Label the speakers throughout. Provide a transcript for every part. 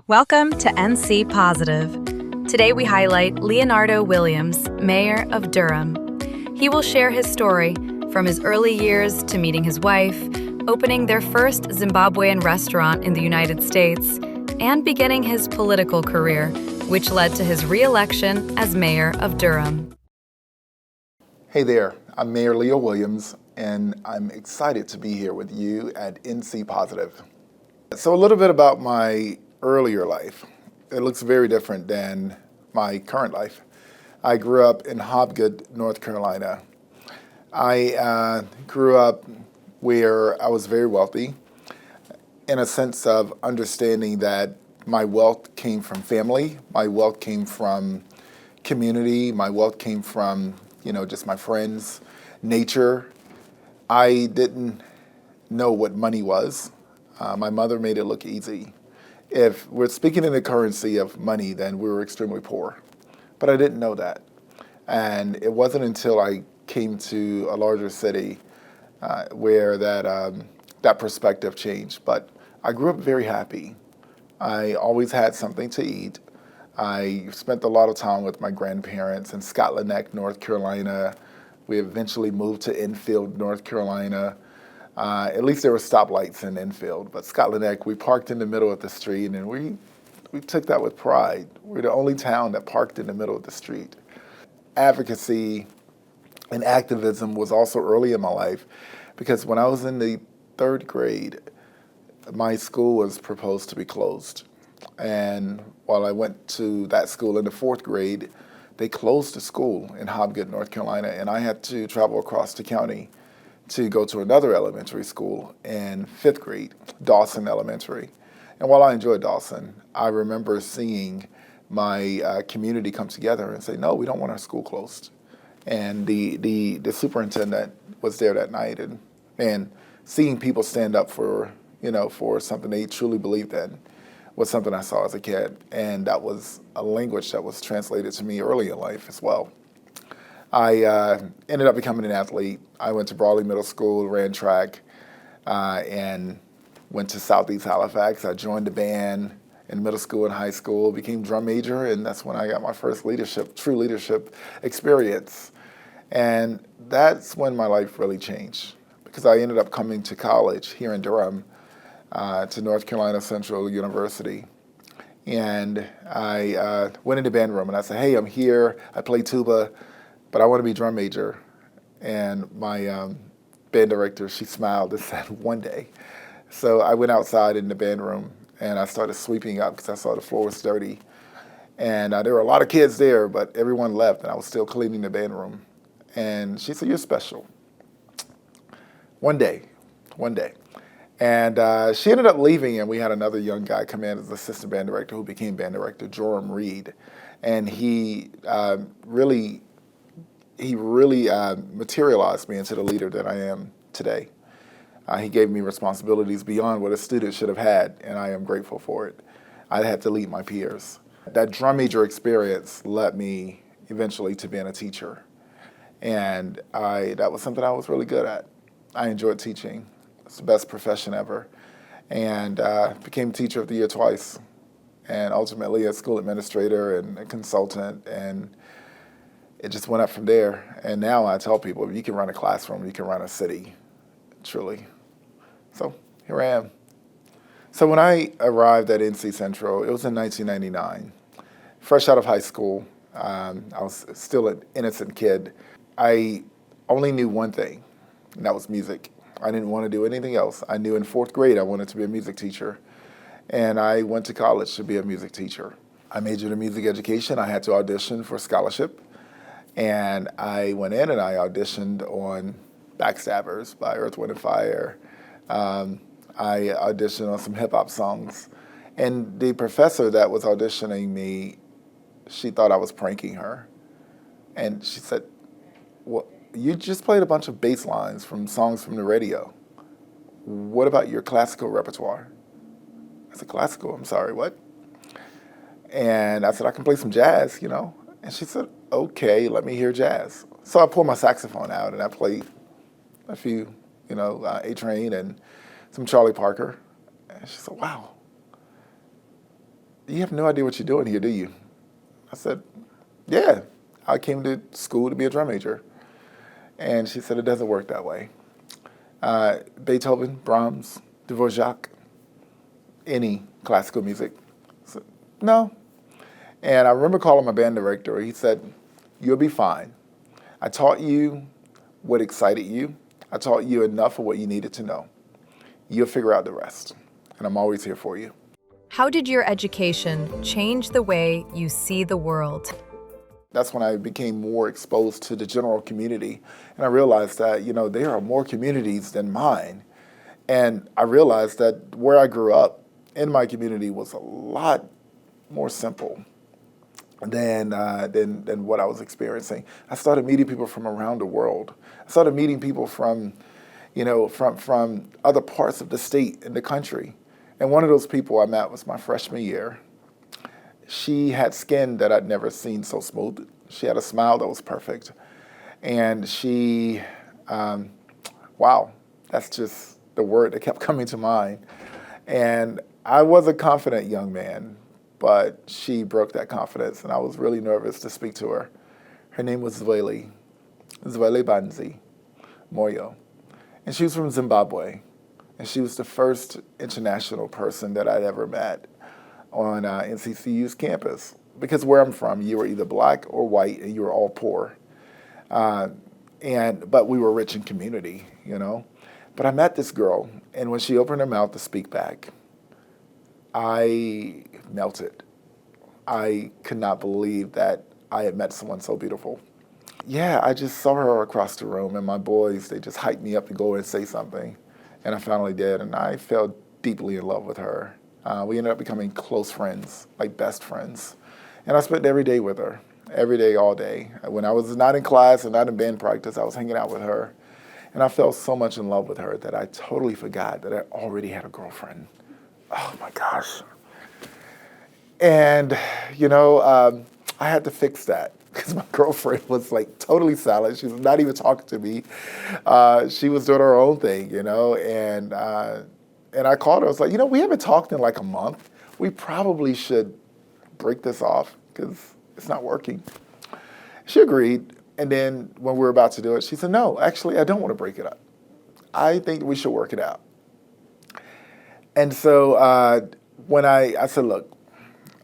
Speaker 1: Welcome to NC Positive. Today we highlight Leonardo Williams, Mayor of Durham. He will share his story from his early years to meeting his wife, opening their first Zimbabwean restaurant in the United States, and beginning his political career, which led to his re-election as Mayor of Durham.
Speaker 2: Hey there, I'm Mayor Leo Williams, and I'm excited to be here with you at NC Positive. So a little bit about my earlier life. It looks very different than my current life. I grew up in Hobgood, North Carolina. I grew up where I was very wealthy, in a sense of understanding that my wealth came from family, my wealth came from community, my wealth came from, just my friends, nature. I didn't know what money was. My mother made it look easy. If we're speaking in the currency of money, then we were extremely poor. But I didn't know that. And it wasn't until I came to a larger city where that perspective changed. But I grew up very happy. I always had something to eat. I spent a lot of time with my grandparents in Scotland Neck, North Carolina. We eventually moved to Enfield, North Carolina. At least there were stoplights in Enfield, but Scotland Neck, we parked in the middle of the street, and we took that with pride. We're the only town that parked in the middle of the street. Advocacy and activism was also early in my life, because when I was in the third grade, my school was proposed to be closed. And while I went to that school in the fourth grade, they closed the school in Hobgood, North Carolina, and I had to travel across the county to go to another elementary school in fifth grade, Dawson Elementary. And while I enjoyed Dawson, I remember seeing my community come together and say, no, we don't want our school closed. And the superintendent was there that night, and seeing people stand up for something they truly believed in was something I saw as a kid. And that was a language that was translated to me early in life as well. I ended up becoming an athlete. I went to Brawley Middle School, ran track, and went to Southeast Halifax. I joined the band in middle school and high school, became drum major, and that's when I got my first true leadership experience. And that's when my life really changed, because I ended up coming to college here in Durham, to North Carolina Central University. And I went in the band room and I said, hey, I'm here, I play tuba, but I want to be drum major. And my band director, she smiled and said, one day. So I went outside in the band room and I started sweeping up because I saw the floor was dirty. And there were a lot of kids there, but everyone left and I was still cleaning the band room. And she said, you're special. One day. And she ended up leaving, and we had another young guy come in as assistant band director who became band director, Joram Reed. And he really materialized me into the leader that I am today. He gave me responsibilities beyond what a student should have had, and I am grateful for it. I had to lead my peers. That drum major experience led me eventually to being a teacher. And that was something I was really good at. I enjoyed teaching. It's the best profession ever. And became teacher of the year twice, and ultimately a school administrator and a consultant, and it just went up from there. And now I tell people, if you can run a classroom, you can run a city, truly. So here I am. So when I arrived at NC Central, it was in 1999. Fresh out of high school, I was still an innocent kid. I only knew one thing, and that was music. I didn't want to do anything else. I knew in fourth grade I wanted to be a music teacher, and I went to college to be a music teacher. I majored in music education. I had to audition for scholarship. And I went in and I auditioned on Backstabbers by Earth, Wind & Fire. I auditioned on some hip-hop songs. And the professor that was auditioning me, she thought I was pranking her. And she said, well, you just played a bunch of bass lines from songs from the radio. What about your classical repertoire? I said, classical? I'm sorry, what? And I said, I can play some jazz, And she said, okay, let me hear jazz. So I pulled my saxophone out and I played a few, A-Train and some Charlie Parker. And she said, wow, you have no idea what you're doing here, do you? I said, yeah, I came to school to be a drum major. And she said, it doesn't work that way. Beethoven, Brahms, Dvorak, any classical music. I said, no. And I remember calling my band director. He said, you'll be fine. I taught you what excited you. I taught you enough of what you needed to know. You'll figure out the rest. And I'm always here for you.
Speaker 1: How did your education change the way you see the world?
Speaker 2: That's when I became more exposed to the general community. And I realized that, there are more communities than mine. And I realized that where I grew up in my community was a lot more simple than what I was experiencing. I started meeting people from around the world. I started meeting people from other parts of the state and the country. And one of those people I met was my freshman year. She had skin that I'd never seen so smooth. She had a smile that was perfect. And she, wow, that's just the word that kept coming to mind. And I was a confident young man, but she broke that confidence, and I was really nervous to speak to her. Her name was Zweli Banzi Moyo. And she was from Zimbabwe. And she was the first international person that I'd ever met on NCCU's campus. Because where I'm from, you were either black or white, and you were all poor. But we were rich in community, But I met this girl, and when she opened her mouth to speak back, I melted. I could not believe that I had met someone so beautiful. Yeah, I just saw her across the room, and my boys, they just hyped me up to go and say something. And I finally did, and I fell deeply in love with her. We ended up becoming close friends, like best friends. And I spent every day with her, every day, all day. When I was not in class and not in band practice, I was hanging out with her. And I fell so much in love with her that I totally forgot that I already had a girlfriend. Oh my gosh. And, I had to fix that because my girlfriend was like totally silent. She was not even talking to me. She was doing her own thing, and I called her. I was like, we haven't talked in like a month. We probably should break this off because it's not working. She agreed. And then when we were about to do it, she said, no, actually, I don't want to break it up. I think we should work it out. And so when I said, look,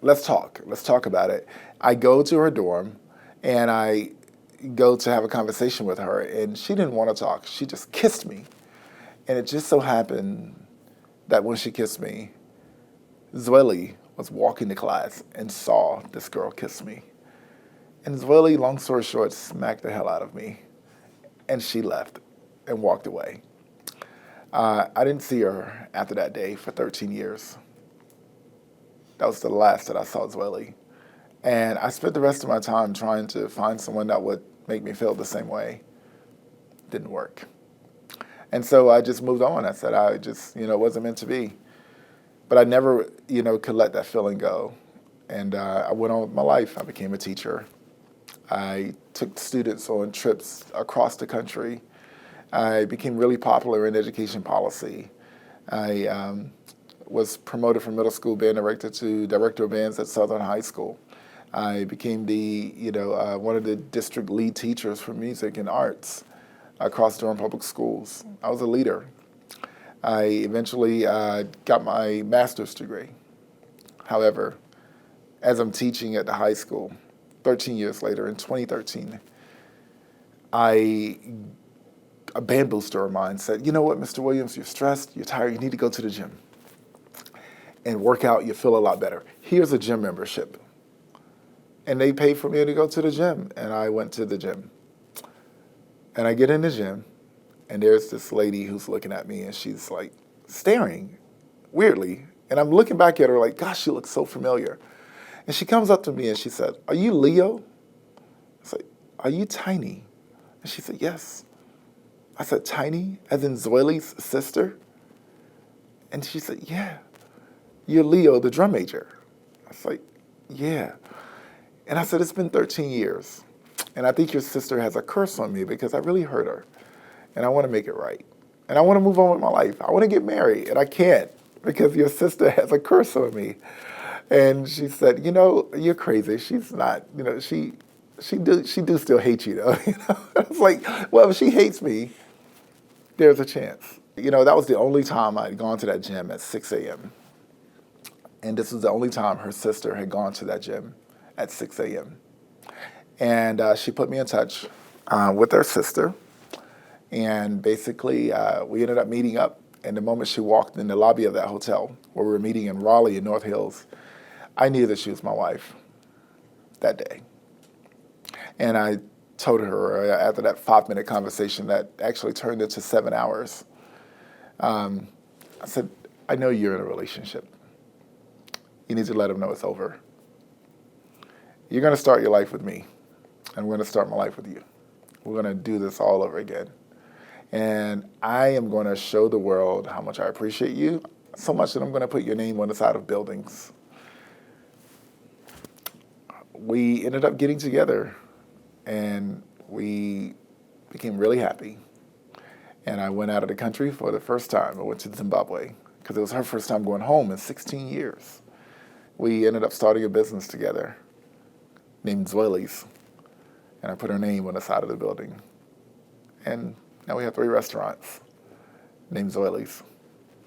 Speaker 2: let's talk. Let's talk about it. I go to her dorm, and I go to have a conversation with her, and she didn't want to talk. She just kissed me. And it just so happened that when she kissed me, Zweli was walking to class and saw this girl kiss me. And Zweli, long story short, smacked the hell out of me. And she left and walked away. I didn't see her after that day for 13 years. That was the last that I saw Zweli. And I spent the rest of my time trying to find someone that would make me feel the same way. Didn't work. And so I just moved on. I said I just, it wasn't meant to be. But I never, could let that feeling go. And I went on with my life. I became a teacher. I took students on trips across the country. I became really popular in education policy. I was promoted from middle school band director to director of bands at Southern High School. I became one of the district lead teachers for music and arts across Durham Public Schools. I was a leader. I eventually got my master's degree. However, as I'm teaching at the high school, 13 years later, in 2013, a band booster of mine said, you know what, Mr. Williams, you're stressed, you're tired, you need to go to the gym and work out, you feel a lot better. Here's a gym membership. And they paid for me to go to the gym, and I went to the gym. And I get in the gym, and there's this lady who's looking at me, and she's like staring weirdly. And I'm looking back at her like, gosh, she looks so familiar. And she comes up to me and she said, are you Leo? I said, are you Tiny? And she said, yes. I said, Tiny, as in Zweli's sister? And she said, yeah. You're Leo, the drum major. I was like, yeah. And I said, it's been 13 years. And I think your sister has a curse on me because I really hurt her. And I want to make it right. And I want to move on with my life. I want to get married, and I can't because your sister has a curse on me. And she said, you're crazy. She's not, she do still hate you though. I was like, well, if she hates me, there's a chance. That was the only time I'd gone to that gym at 6 a.m. And this was the only time her sister had gone to that gym at 6 a.m. And she put me in touch with her sister. And basically, we ended up meeting up. And the moment she walked in the lobby of that hotel, where we were meeting in Raleigh in North Hills, I knew that she was my wife that day. And I told her after that 5-minute conversation that actually turned into 7 hours, I said, I know you're in a relationship. You need to let them know it's over. You're going to start your life with me, and we're going to start my life with you. We're going to do this all over again. And I am going to show the world how much I appreciate you, so much that I'm going to put your name on the side of buildings. We ended up getting together, and we became really happy. And I went out of the country for the first time. I went to Zimbabwe because it was her first time going home in 16 years. We ended up starting a business together named Zweli's, and I put her name on the side of the building. And now we have 3 restaurants named Zweli's,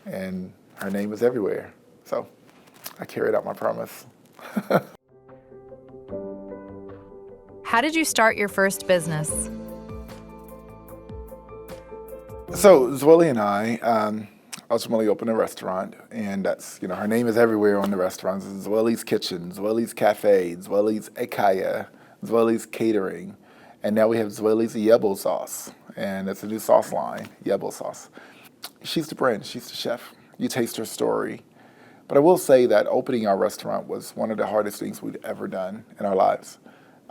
Speaker 2: and her name is everywhere. So I carried out my promise.
Speaker 1: How did you start your first business?
Speaker 2: So Zweli and I ultimately opened a restaurant, and that's, her name is everywhere on the restaurants. It's Zweli's Kitchen, Zweli's Cafe, Zweli's Ekaya, Zweli's Catering, and now we have Zweli's Yebo Sauce, and it's a new sauce line, Yebo Sauce. She's the brand, she's the chef. You taste her story. But I will say that opening our restaurant was one of the hardest things we'd ever done in our lives.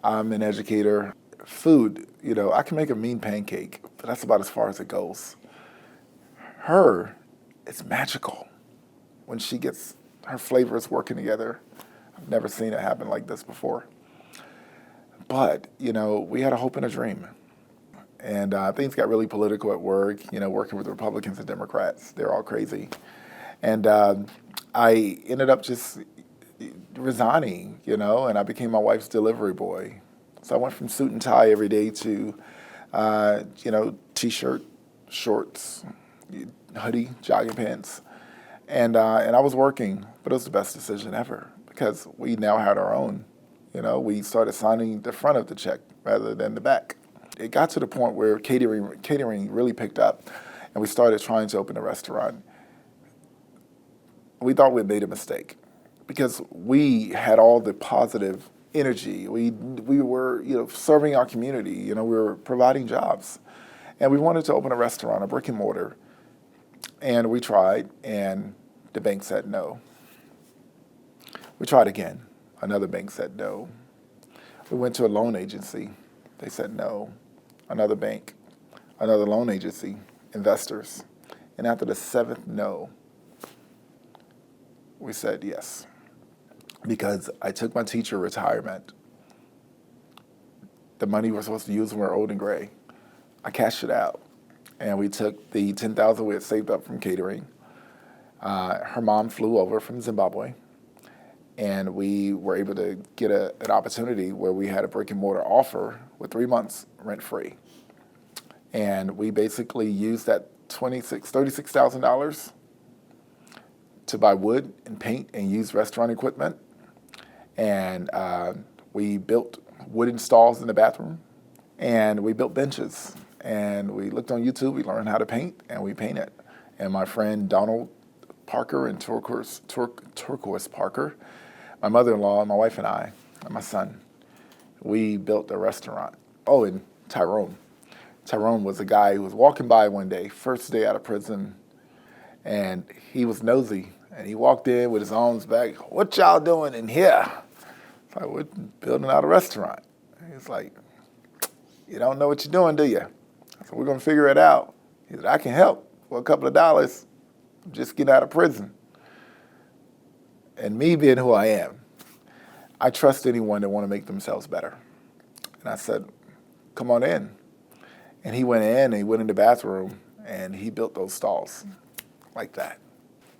Speaker 2: I'm an educator. Food, I can make a mean pancake, but that's about as far as it goes. It's magical when she gets her flavors working together. I've never seen it happen like this before. But, we had a hope and a dream. And things got really political at work, working with Republicans and Democrats. They're all crazy. And I ended up just resigning, and I became my wife's delivery boy. So I went from suit and tie every day to, T-shirt, shorts, hoodie, jogging pants. And I was working, but it was the best decision ever because we now had our own. We started signing the front of the check rather than the back. It got to the point where catering really picked up, and we started trying to open a restaurant. We thought we'd made a mistake because we had all the positive energy. We were, serving our community. We were providing jobs, and we wanted to open a restaurant, a brick and mortar. And we tried, and the bank said no. We tried again. Another bank said no. We went to a loan agency. They said no. Another bank, another loan agency, investors. And after the 7th no, we said yes. Because I took my teacher retirement. The money we're supposed to use when we're old and gray. I cashed it out. And we took the $10,000 we had saved up from catering. Her mom flew over from Zimbabwe. And we were able to get an opportunity where we had a brick and mortar offer with 3 months rent free. And we basically used that $36,000 to buy wood and paint and use restaurant equipment. And we built wooden stalls in the bathroom. And we built benches. And we looked on YouTube, we learned how to paint, and we painted. And my friend Donald Parker and Turquoise Parker, my mother-in-law, my wife and I, and my son, we built a restaurant. Oh, and Tyrone. Tyrone was a guy who was walking by one day, first day out of prison, and he was nosy. And he walked in with his arms back, "What y'all doing in here?" It's like, "We're building out a restaurant." And he's like, "You don't know what you're doing, do you?" I said, "We're going to figure it out." He said, "I can help for a couple of dollars. Just get out of prison." And me being who I am, I trust anyone that want to make themselves better. And I said, "Come on in." And he went in, and he went in the bathroom, and he built those stalls like that.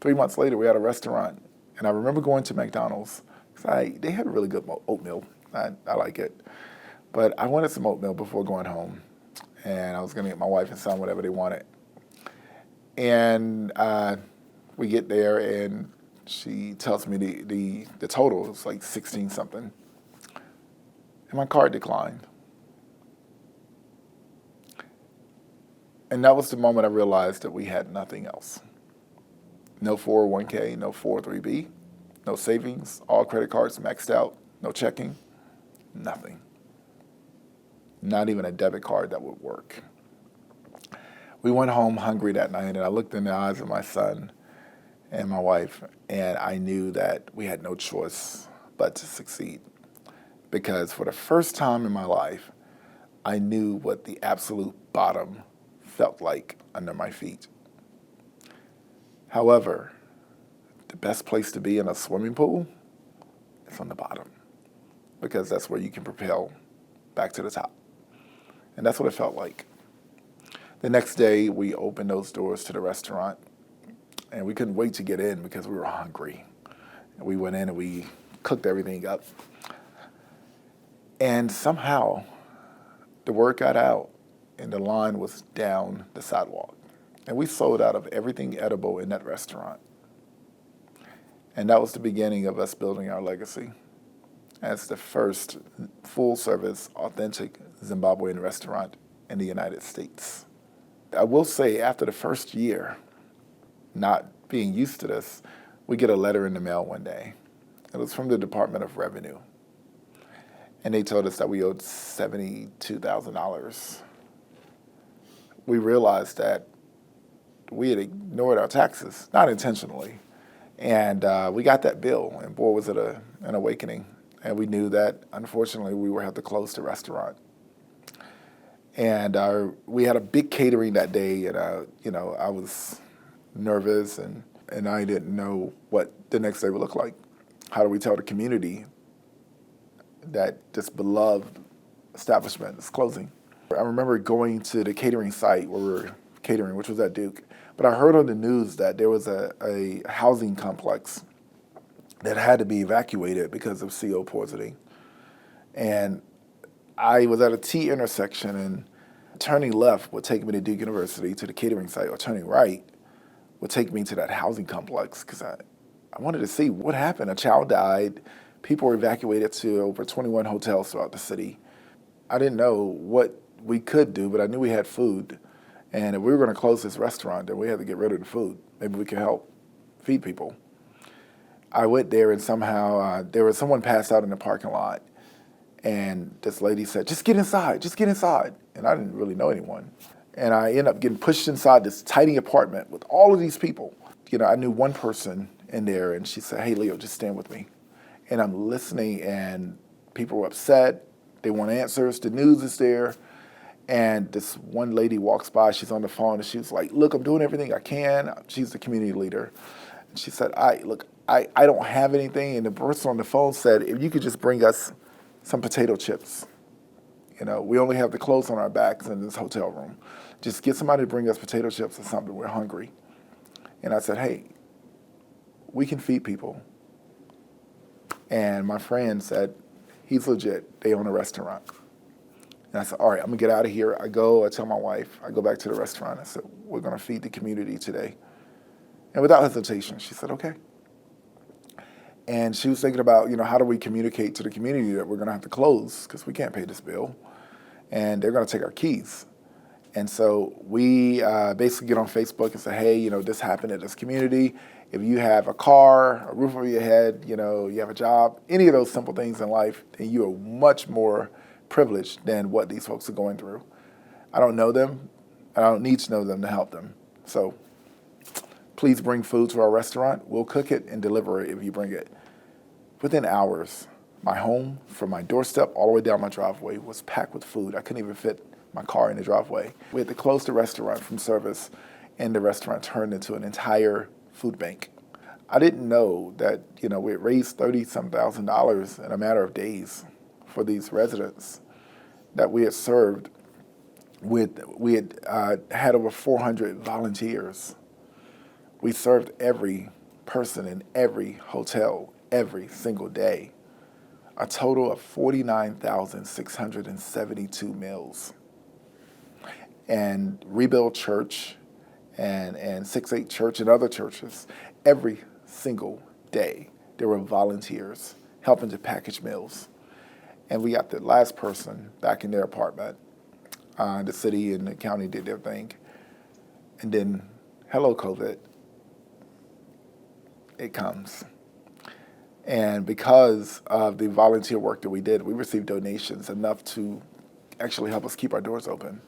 Speaker 2: 3 months later, we had a restaurant And I remember going to McDonald's, because they had really good oatmeal. I like it. But I wanted some oatmeal before going home. And I was going to get my wife and son whatever they wanted. And we get there, and she tells me the total is like 16 something. And my card declined. And that was the moment I realized that we had nothing else. No 401k, no 403b, no savings, all credit cards maxed out, no checking, nothing. Not even a debit card that would work. We went home hungry that night, and I looked in the eyes of my son and my wife, and I knew that we had no choice but to succeed. Because for the first time in my life, I knew what the absolute bottom felt like under my feet. However, the best place to be in a swimming pool is on the bottom, because that's where you can propel back to the top. And that's what it felt like. The next day, we opened those doors to the restaurant, and we couldn't wait to get in because we were hungry. And we went in and we cooked everything up. And somehow, the word got out, and the line was down the sidewalk. And we sold out of everything edible in that restaurant. And that was the beginning of us building our legacy as the first full-service, authentic Zimbabwean restaurant in the United States. I will say, after the first year, not being used to this, we get a letter in the mail one day. It was from the Department of Revenue. And they told us that we owed $72,000. We realized that we had ignored our taxes, not intentionally. And we got that bill, and boy, was it an awakening. And we knew that, unfortunately, we would have to close the restaurant. And we had a big catering that day, and I was nervous, and I didn't know what the next day would look like. How do we tell the community that this beloved establishment is closing? I remember going to the catering site where we were catering, which was at Duke, but I heard on the news that there was a housing complex that had to be evacuated because of CO poisoning. And I was at a T intersection, and turning left would take me to Duke University to the catering site, or turning right would take me to that housing complex, because I wanted to see what happened. A child died. People were evacuated to over 21 hotels throughout the city. I didn't know what we could do, but I knew we had food. And if we were going to close this restaurant, then we had to get rid of the food. Maybe we could help feed people. I went there, and somehow there was someone passed out in the parking lot. And this lady said, just get inside, just get inside. And I didn't really know anyone. And I ended up getting pushed inside this tiny apartment with all of these people. I knew one person in there, and she said, hey, Leo, just stand with me. And I'm listening, and people were upset. They want answers. The news is there. And this one lady walks by. She's on the phone, and she was like, look, I'm doing everything I can. She's the community leader. And she said, I don't have anything. And the person on the phone said, if you could just bring us some potato chips. We only have the clothes on our backs in this hotel room. Just get somebody to bring us potato chips or something. We're hungry. And I said, hey, we can feed people. And my friend said, he's legit. They own a restaurant. And I said, all right, I'm going to get out of here. I tell my wife, I go back to the restaurant. I said, we're going to feed the community today. And without hesitation, she said, okay. And she was thinking about, how do we communicate to the community that we're going to have to close because we can't pay this bill, and they're going to take our keys. And so we basically get on Facebook and say, hey, this happened at this community. If you have a car, a roof over your head, you have a job, any of those simple things in life, then you are much more privileged than what these folks are going through. I don't know them. I don't need to know them to help them. So please bring food to our restaurant. We'll cook it and deliver it if you bring it. Within hours, my home, from my doorstep all the way down my driveway, was packed with food. I couldn't even fit my car in the driveway. We had to close the restaurant from service, and the restaurant turned into an entire food bank. I didn't know that, we had raised $30-some thousand in a matter of days for these residents that we had served with. We had had over 400 volunteers. We served every person in every hotel every single day. A total of 49,672 meals. And Rebuild Church and 6-8 Church and other churches, every single day there were volunteers helping to package meals. And we got the last person back in their apartment. The city and the county did their thing. And then, hello, COVID, it comes. And because of the volunteer work that we did, we received donations enough to actually help us keep our doors open.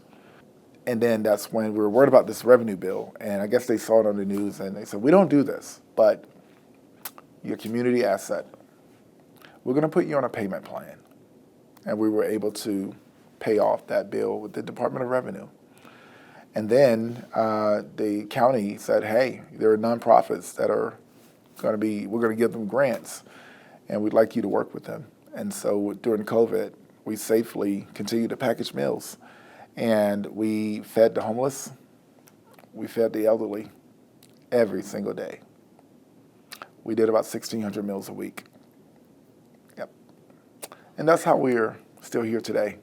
Speaker 2: And then that's when we were worried about this revenue bill. And I guess they saw it on the news and they said, we don't do this, but your community asset, we're going to put you on a payment plan. And we were able to pay off that bill with the Department of Revenue. And then the county said, hey, there are nonprofits that are we're going to give them grants, and we'd like you to work with them. And so during COVID, we safely continued to package meals. And we fed the homeless, we fed the elderly every single day. We did about 1,600 meals a week. Yep. And that's how we're still here today.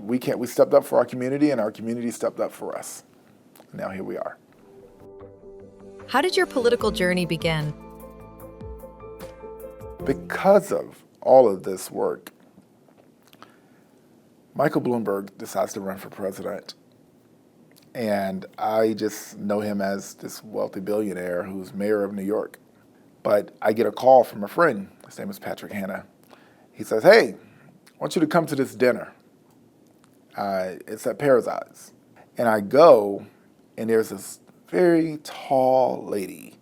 Speaker 2: We stepped up for our community, and our community stepped up for us. And now here we are.
Speaker 1: How did your political journey begin?
Speaker 2: Because of all of this work, Michael Bloomberg decides to run for president. And I just know him as this wealthy billionaire who's mayor of New York. But I get a call from a friend. His name is Patrick Hanna. He says, hey, I want you to come to this dinner. It's at Parasites. And I go, and there's this very tall lady.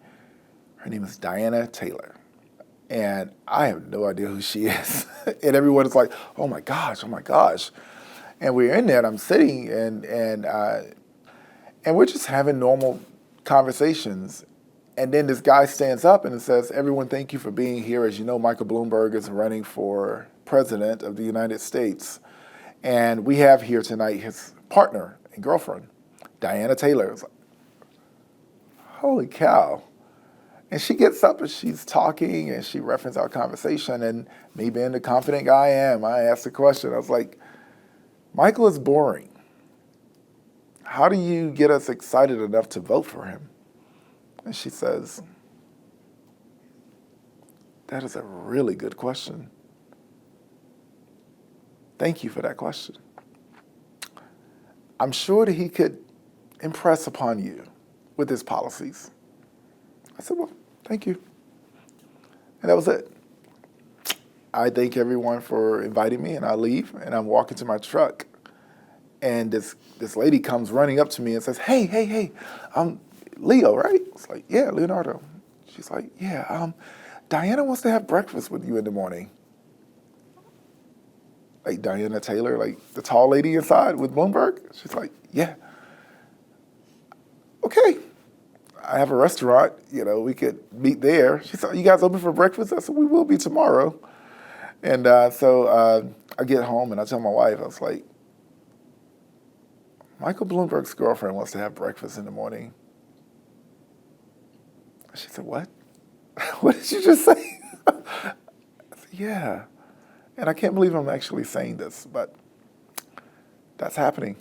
Speaker 2: Her name is Diana Taylor. And I have no idea who she is. And everyone is like, oh my gosh. And we're in there, and I'm sitting, and we're just having normal conversations. And then this guy stands up and says, everyone, thank you for being here. As you know, Michael Bloomberg is running for president of the United States. And we have here tonight his partner and girlfriend, Diana Taylor. It's like, holy cow. And she gets up and she's talking and she referenced our conversation. And me being the confident guy I am, I asked the question. I was like, Michael is boring. How do you get us excited enough to vote for him? And she says, that is a really good question. Thank you for that question. I'm sure that he could impress upon you with his policies. I said, well, thank you. And that was it. I thank everyone for inviting me, and I leave, and I'm walking to my truck. And this lady comes running up to me and says, hey, I'm Leo, right? It's like, yeah, Leonardo. She's like, yeah, Diana wants to have breakfast with you in the morning. Like Diana Taylor, like the tall lady inside with Bloomberg? She's like, yeah. Okay. I have a restaurant, we could meet there. She said, you guys open for breakfast? I said, we will be tomorrow. And so I get home and I tell my wife, I was like, Michael Bloomberg's girlfriend wants to have breakfast in the morning. She said, what? What did you just say? I said, yeah. And I can't believe I'm actually saying this, but that's happening.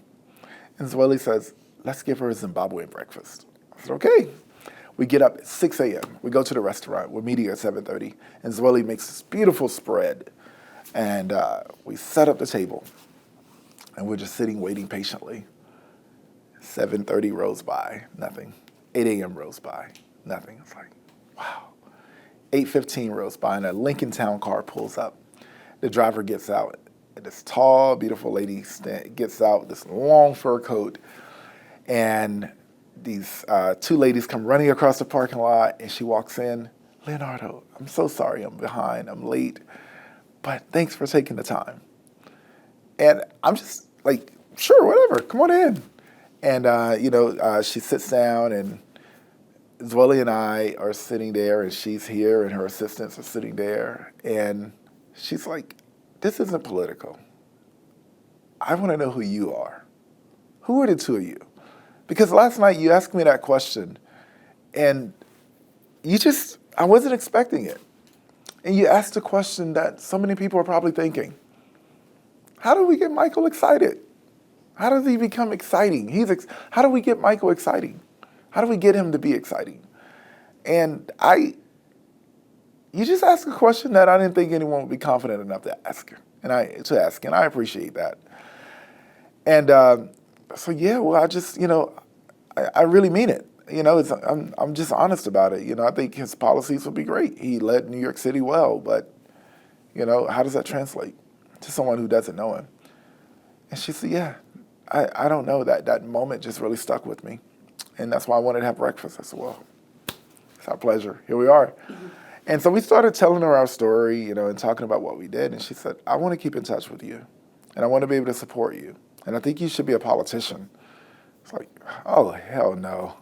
Speaker 2: And Zweli says, let's give her a Zimbabwean breakfast. I said, okay. We get up at 6 a.m. We go to the restaurant. We're meeting at 7:30. And Zweli makes this beautiful spread. And we set up the table. And we're just sitting, waiting patiently. 7:30 rolls by, nothing. 8 a.m. rolls by, nothing. It's like, wow. 8:15 rolls by, and a Lincoln Town car pulls up. The driver gets out. And this tall, beautiful lady gets out, this long fur coat. And these two ladies come running across the parking lot, and she walks in. Leonardo, I'm so sorry I'm behind, I'm late, but thanks for taking the time. And I'm just like, sure, whatever, come on in. And, she sits down, and Zweli and I are sitting there, and she's here, and her assistants are sitting there. And she's like, this isn't political. I want to know who you are. Who are the two of you? Because last night you asked me that question, and I wasn't expecting it. And you asked a question that so many people are probably thinking, how do we get Michael excited? How does he become exciting? How do we get Michael exciting? How do we get him to be exciting? And you just asked a question that I didn't think anyone would be confident enough to ask. And I appreciate that. And so yeah, well, I really mean it. I'm just honest about it. I think his policies would be great. He led New York City well, but how does that translate to someone who doesn't know him? And she said, yeah, I don't know. That moment just really stuck with me. And that's why I wanted to have breakfast. I said, well, it's our pleasure. Here we are. Mm-hmm. And so we started telling her our story, and talking about what we did. And she said, I want to keep in touch with you. And I want to be able to support you. And I think you should be a politician. It's like, oh, hell no.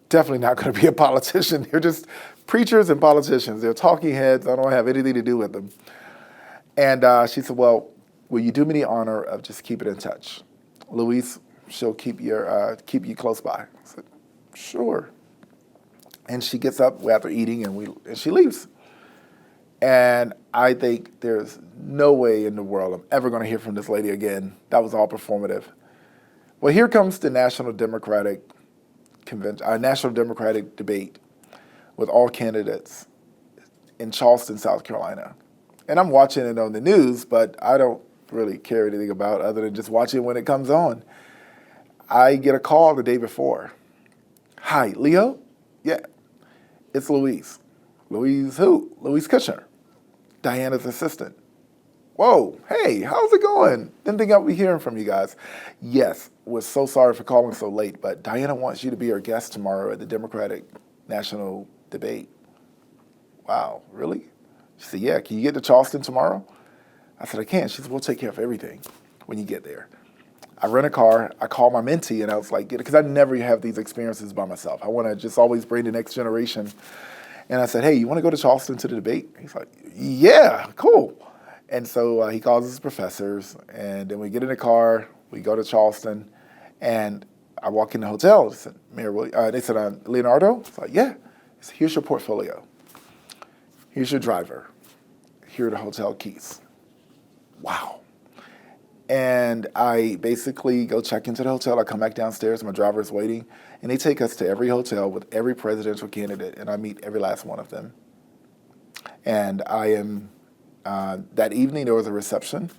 Speaker 2: Definitely not going to be a politician. They're just preachers and politicians. They're talking heads. I don't have anything to do with them. And she said, well, will you do me the honor of just keeping in touch? Louise, she'll keep you close by. I said, sure. And she gets up after eating and she leaves. And I think there's no way in the world I'm ever going to hear from this lady again. That was all performative. Well, here comes the National Democratic debate with all candidates in Charleston, South Carolina. And I'm watching it on the news, but I don't really care anything about it other than just watching it when it comes on. I get a call the day before. Hi, Leo? Yeah, it's Louise. Louise who? Louise Kushner, Diana's assistant. Whoa, hey, how's it going? Didn't think I'd be hearing from you guys. Yes, was so sorry for calling so late, but Diana wants you to be her guest tomorrow at the Democratic National Debate. Wow, really? She said, yeah, can you get to Charleston tomorrow? I said, I can. She said, we'll take care of everything when you get there. I rent a car. I called my mentee, and I was like, because I never have these experiences by myself. I want to just always bring the next generation. And I said, hey, you want to go to Charleston to the debate? He's like, yeah, cool. And so he calls his professors, and then we get in the car, we go to Charleston, and I walk in the hotel. They said, they said, Leonardo? It's like, yeah. He said, here's your portfolio. Here's your driver. Here are the hotel keys. Wow. And I basically go check into the hotel. I come back downstairs. My driver's waiting. And they take us to every hotel with every presidential candidate, and I meet every last one of them. And that evening there was a reception,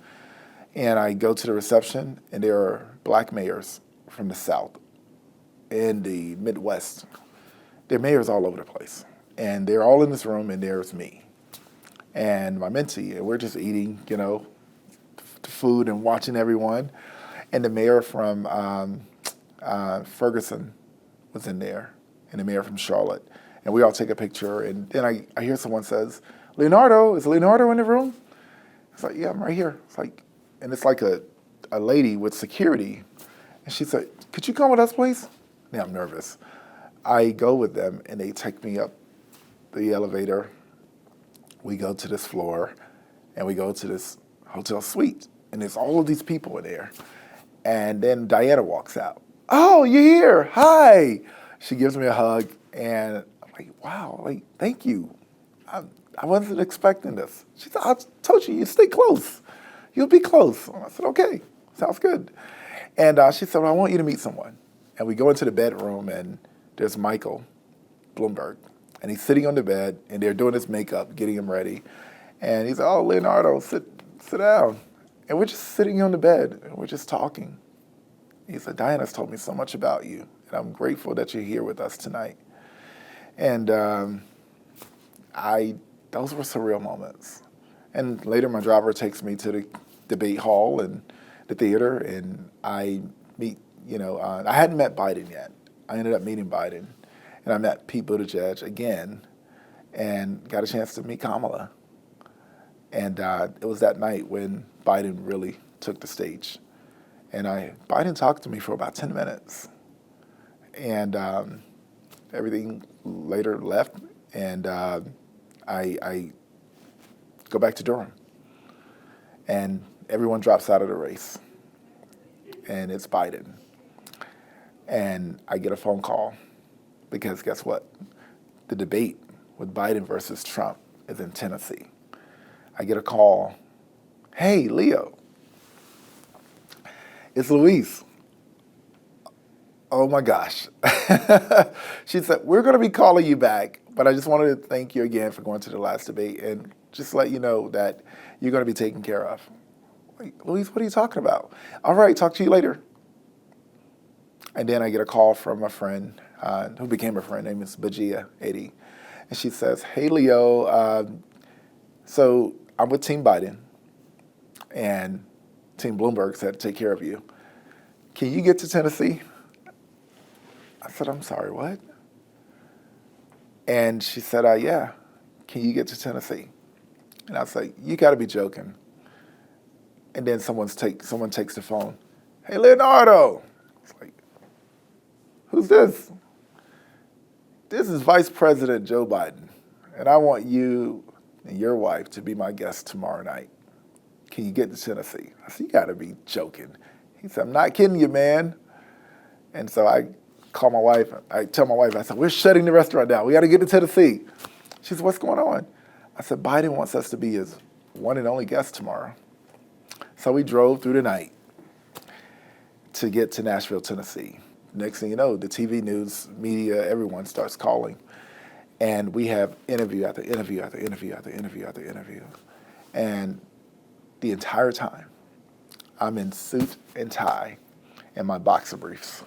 Speaker 2: and I go to the reception, and there are black mayors from the South and the Midwest. There are mayors all over the place. And they're all in this room, and there's me and my mentee, and we're just eating, food and watching everyone. And the mayor from Ferguson was in there, and the mayor from Charlotte. And we all take a picture, and then I hear someone says, Leonardo, is Leonardo in the room? It's like, yeah, I'm right here. It's like a lady with security. And she said, could you come with us, please? Now I'm nervous. I go with them, and they take me up the elevator. We go to this floor, and we go to this hotel suite. And there's all of these people in there. And then Diana walks out. Oh, you're here. Hi. She gives me a hug, and I'm like, wow, thank you. I wasn't expecting this. She said, I told you stay close. You'll be close. I said, okay, sounds good. And she said, well, I want you to meet someone. And we go into the bedroom, and there's Michael Bloomberg. And he's sitting on the bed, and they're doing his makeup, getting him ready. And he's like, oh, Leonardo, sit down. And we're just sitting on the bed, and we're just talking. He said, Diana's told me so much about you, and I'm grateful that you're here with us tonight. And those were surreal moments. And later, my driver takes me to the debate hall and the theater, and I meet, I hadn't met Biden yet. I ended up meeting Biden, and I met Pete Buttigieg again, and got a chance to meet Kamala. And it was that night when Biden really took the stage. And Biden talked to me for about 10 minutes. And everything later left, and I go back to Durham. And everyone drops out of the race. And it's Biden. And I get a phone call because guess what? The debate with Biden versus Trump is in Tennessee. I get a call. Hey, Leo, it's Louise. Oh my gosh. She said, we're going to be calling you back, but I just wanted to thank you again for going to the last debate and just let you know that you're going to be taken care of. Like, Louise, what are you talking about? All right, talk to you later. And then I get a call from a friend who became a friend, named Ms. Bajia 80. And she says, hey, Leo, so I'm with Team Biden, and Team Bloomberg said to take care of you. Can you get to Tennessee? I said, I'm sorry, what? And she said, yeah, can you get to Tennessee? And I was like, you got to be joking. And then someone takes the phone. Hey, Leonardo. It's like, who's this? This is Vice President Joe Biden, and I want you and your wife to be my guest tomorrow night. Can you get to Tennessee? I said, you got to be joking. He said, I'm not kidding you, man. And so I call my wife. I tell my wife, I said, we're shutting the restaurant down. We got to get to Tennessee. She said, what's going on? I said, Biden wants us to be his one and only guest tomorrow. So we drove through the night to get to Nashville, Tennessee. Next thing you know, the TV news, media, everyone starts calling. And we have interview after interview after interview after interview after interview. And the entire time, I'm in suit and tie and my boxer briefs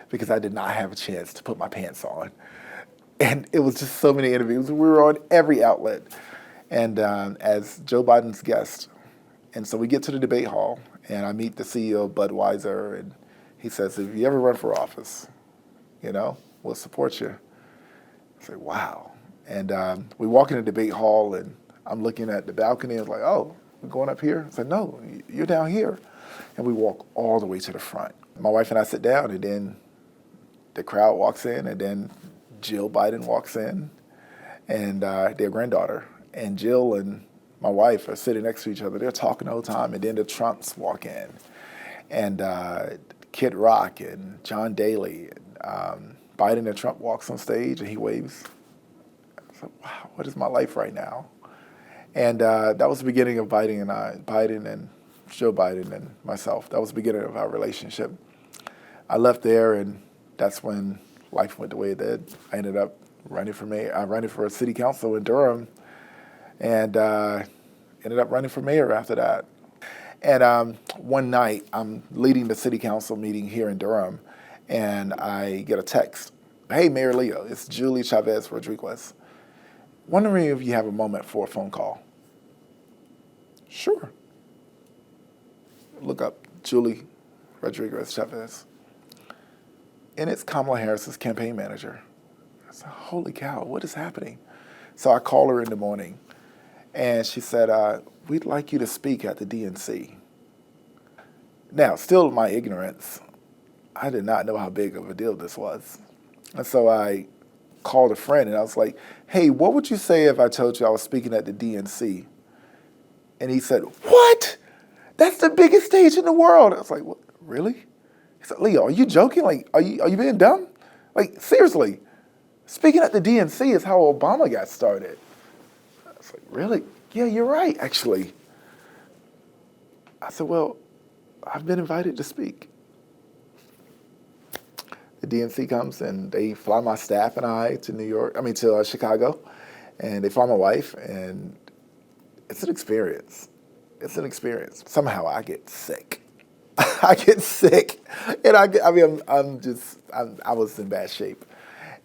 Speaker 2: because I did not have a chance to put my pants on. And it was just so many interviews. We were on every outlet. And as Joe Biden's guest. And so we get to the debate hall, and I meet the CEO of Budweiser, and he says, if you ever run for office, we'll support you. I say, wow. And we walk in the debate hall, and I'm looking at the balcony, and I was like, oh, we're going up here? I said, no, you're down here. And we walk all the way to the front. My wife and I sit down, and then the crowd walks in, and then Jill Biden walks in, and their granddaughter. And Jill and my wife are sitting next to each other. They're talking the whole time, and then the Trumps walk in. And Kid Rock and John Daly. And Biden and Trump walks on stage, and he waves. I said, wow, what is my life right now? And that was the beginning of Biden and Joe Biden and myself. That was the beginning of our relationship. I left there, and that's when life went the way it did. I ended up running for mayor. I ran for city council in Durham, and ended up running for mayor after that. And one night, I'm leading the city council meeting here in Durham, and I get a text. Hey, Mayor Leo, it's Julie Chavez Rodriguez. Wondering if you have a moment for a phone call. Sure. Look up Julie Rodriguez Chavez. And it's Kamala Harris's campaign manager. I said, holy cow, what is happening? So I call her in the morning, and she said, we'd like you to speak at the DNC. Now, still my ignorance, I did not know how big of a deal this was. And so I called a friend, and I was like, hey, what would you say if I told you I was speaking at the DNC? And he said, what? That's the biggest stage in the world. I was like, what, really? He said, Leo, are you joking? Like, are you being dumb? Like, seriously, speaking at the DNC is how Obama got started. I was like, really? Yeah, you're right, actually. I said, well, I've been invited to speak. The DNC comes, and they fly my staff and I to Chicago, and they fly my wife, and it's an experience. It's an experience. Somehow I get sick. I get sick, and I was in bad shape,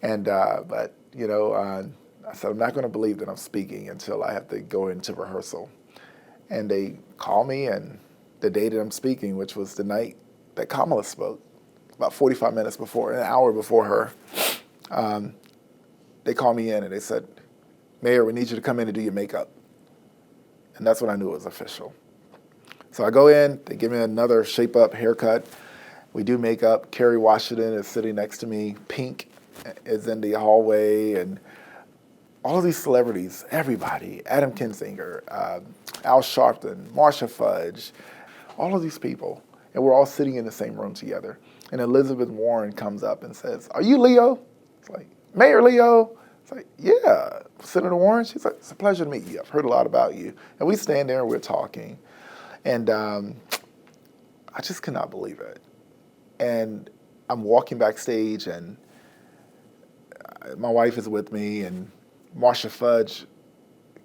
Speaker 2: and I said I'm not going to believe that I'm speaking until I have to go into rehearsal, and they call me, and the day that I'm speaking, which was the night that Kamala spoke, about 45 minutes before, an hour before her, they called me in and they said, Mayor, we need you to come in and do your makeup. And that's when I knew it was official. So I go in, they give me another shape-up haircut. We do makeup. Kerry Washington is sitting next to me. Pink is in the hallway. And all of these celebrities, everybody, Adam Kinzinger, Al Sharpton, Marsha Fudge, all of these people. And we're all sitting in the same room together. And Elizabeth Warren comes up and says, are you Leo? It's like, Mayor Leo? It's like, yeah, Senator Warren. She's like, it's a pleasure to meet you. I've heard a lot about you. And we stand there and we're talking. And I just could not believe it. And I'm walking backstage and my wife is with me and Marsha Fudge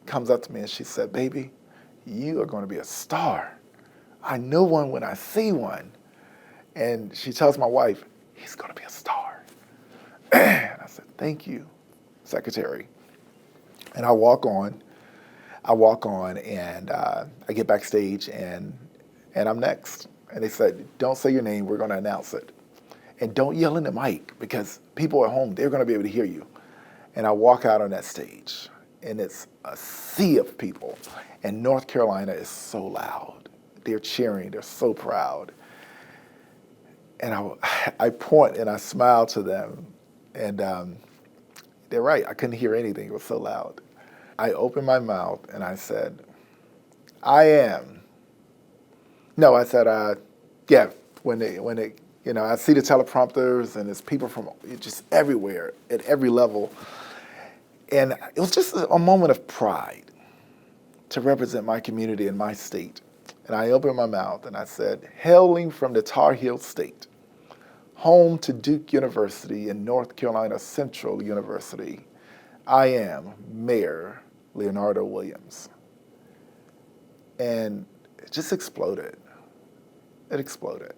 Speaker 2: comes up to me and she said, baby, you are going to be a star. I know one when I see one. And she tells my wife, he's going to be a star. And I said, thank you, Secretary. And I walk on and I get backstage and I'm next. And they said, don't say your name, we're going to announce it. And don't yell in the mic because people at home, they're going to be able to hear you. And I walk out on that stage and it's a sea of people. And North Carolina is so loud. They're cheering, they're so proud. And I point and I smile to them and they're right, I couldn't hear anything, it was so loud. I opened my mouth and I said, I am. No, I said, yeah, when they, I see the teleprompters and there's people from just everywhere at every level. And it was just a moment of pride to represent my community and my state. And I opened my mouth and I said, hailing from the Tar Heel State, home to Duke University and North Carolina Central University, I am Mayor Leonardo Williams. And it just exploded. It exploded.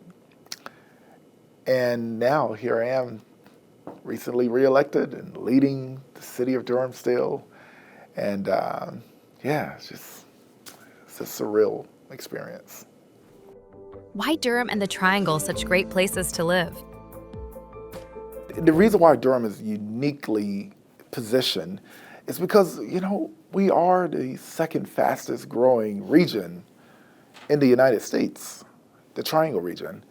Speaker 2: And now here I am, recently reelected and leading the city of Durham still. And yeah, it's a surreal experience.
Speaker 1: Why Durham and the Triangle such great places to live?
Speaker 2: The reason why Durham is uniquely positioned is because, we are the second fastest growing region in the United States, the Triangle region.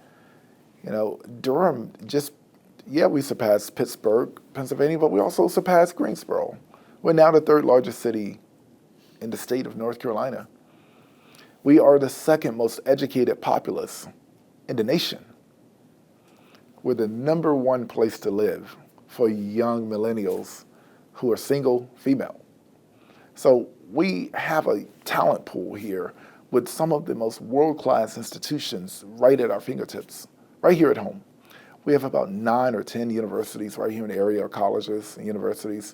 Speaker 2: Durham we surpassed Pittsburgh, Pennsylvania, but we also surpassed Greensboro. We're now the third largest city in the state of North Carolina. We are the second most educated populace in the nation. We're the number one place to live for young millennials who are single female. So we have a talent pool here with some of the most world-class institutions right at our fingertips, right here at home. We have about 9 or 10 universities right here in the area, colleges and universities.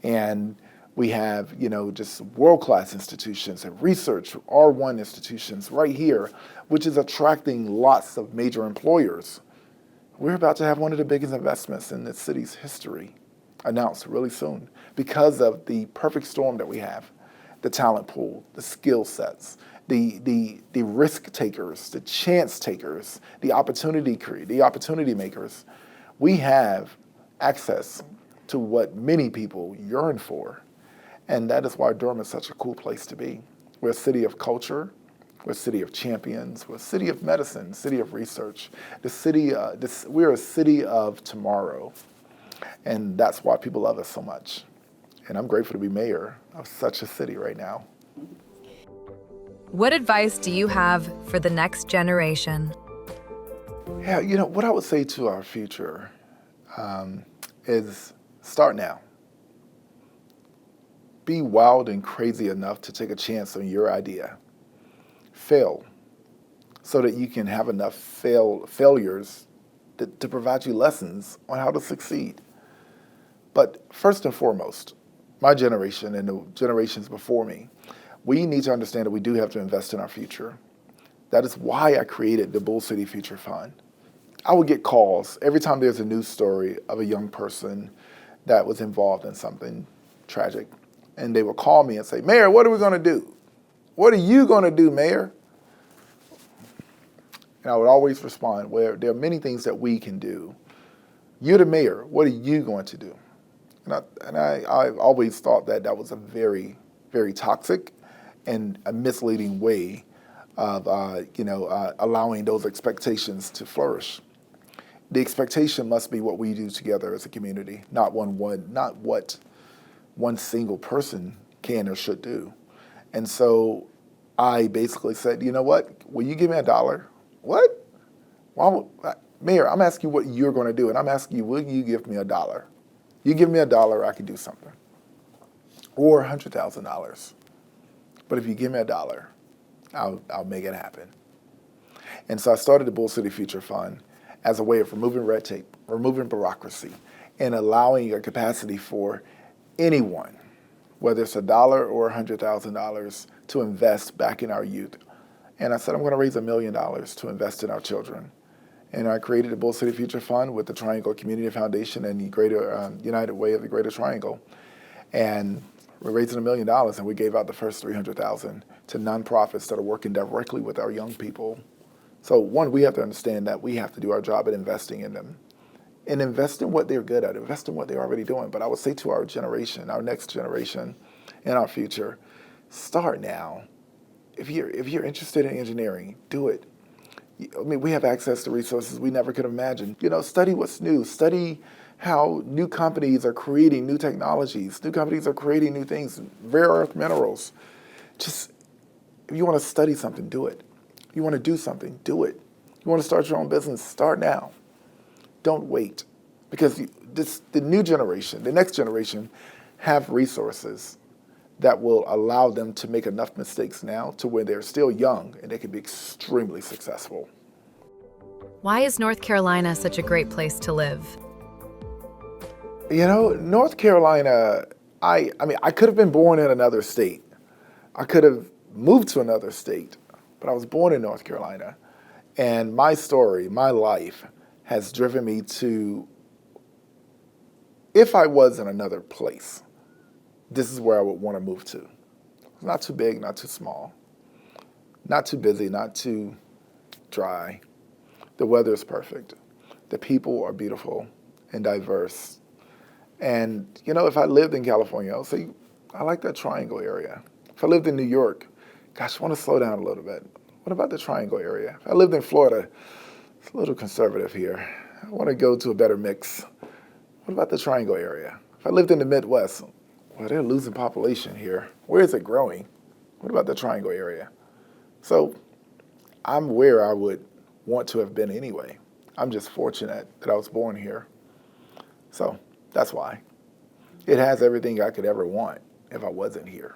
Speaker 2: And we have, just world-class institutions and research, R1 institutions right here, which is attracting lots of major employers. We're about to have one of the biggest investments in the city's history announced really soon because of the perfect storm that we have, the talent pool, the skill sets, the risk takers, the chance takers, the opportunity makers. We have access to what many people yearn for. And that is why Durham is such a cool place to be. We're a city of culture. We're a city of champions. We're a city of medicine, city of research. We're a city of tomorrow. And that's why people love us so much. And I'm grateful to be mayor of such a city right now.
Speaker 1: What advice do you have for the next generation?
Speaker 2: Yeah, what I would say to our future is start now. Be wild and crazy enough to take a chance on your idea. Fail so that you can have enough failures to provide you lessons on how to succeed. But first and foremost, my generation and the generations before me, we need to understand that we do have to invest in our future. That is why I created the Bull City Future Fund. I would get calls every time there's a news story of a young person that was involved in something tragic. And they would call me and say, Mayor, what are we going to do? What are you going to do, Mayor? And I would always respond, well, there are many things that we can do. You're the mayor. What are you going to do? And I always thought that was a very, very toxic and a misleading way of allowing those expectations to flourish. The expectation must be what we do together as a community, not what one single person can or should do. And so I basically said, you know what? Will you give me $1? What? Mayor, I'm asking you what you're going to do, and I'm asking you, will you give me $1? You give me $1, I can do something. or $100,000. But if you give me $1, I'll make it happen. And so I started the Bull City Future Fund as a way of removing red tape, removing bureaucracy, and allowing a capacity for anyone, whether it's $1 or $100,000, to invest back in our youth. And I said, I'm going to raise $1 million to invest in our children. And I created the Bull City Future Fund with the Triangle Community Foundation and the Greater United Way of the Greater Triangle. And we're raising $1 million, and we gave out the first $300,000 to nonprofits that are working directly with our young people. So one, we have to understand that we have to do our job at investing in them and invest in what they're good at, invest in what they're already doing. But I would say to our generation, our next generation, and our future, start now. If you're interested in engineering, do it. I mean, we have access to resources we never could have imagined. Study what's new. Study how new companies are creating new technologies. New companies are creating new things, rare earth minerals. Just, if you want to study something, do it. If you want to do something, do it. You want to start your own business, start now. Don't wait. Because the new generation, the next generation, have resources that will allow them to make enough mistakes now to where they're still young and they can be extremely successful.
Speaker 1: Why is North Carolina such a great place to live?
Speaker 2: North Carolina, I could have been born in another state. I could have moved to another state, but I was born in North Carolina. And my story, my life, has driven me to, if I was in another place, this is where I would want to move to. Not too big, not too small. Not too busy, not too dry. The weather is perfect. The people are beautiful and diverse. And, if I lived in California, I'll say, I like that Triangle area. If I lived in New York, gosh, I want to slow down a little bit. What about the Triangle area? If I lived in Florida, it's a little conservative here. I want to go to a better mix. What about the Triangle area? If I lived in the Midwest, well, they're losing population here. Where is it growing? What about the Triangle area? So I'm where I would want to have been anyway. I'm just fortunate that I was born here. So that's why. It has everything I could ever want if I wasn't here.